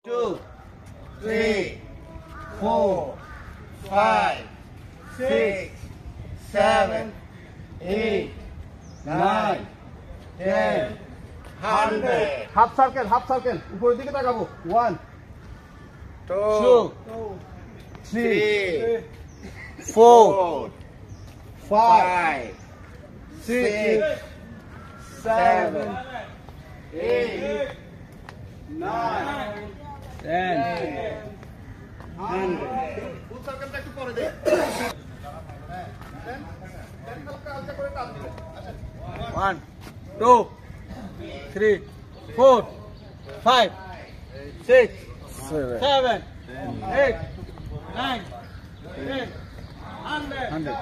2, 3, 4, 5, 6, 7, 8, 9, 10, 100. Half circle উপরের দিকে তাকাবো 1 2, 3 4, 5 6, 7, 8, 9, 10, 100. ফুল সার্কেলটা একটু পরে দে হালকা করে টান দিবে 1, 2, 3, 4, 5, 6, 7, 8, 9, 10, 100.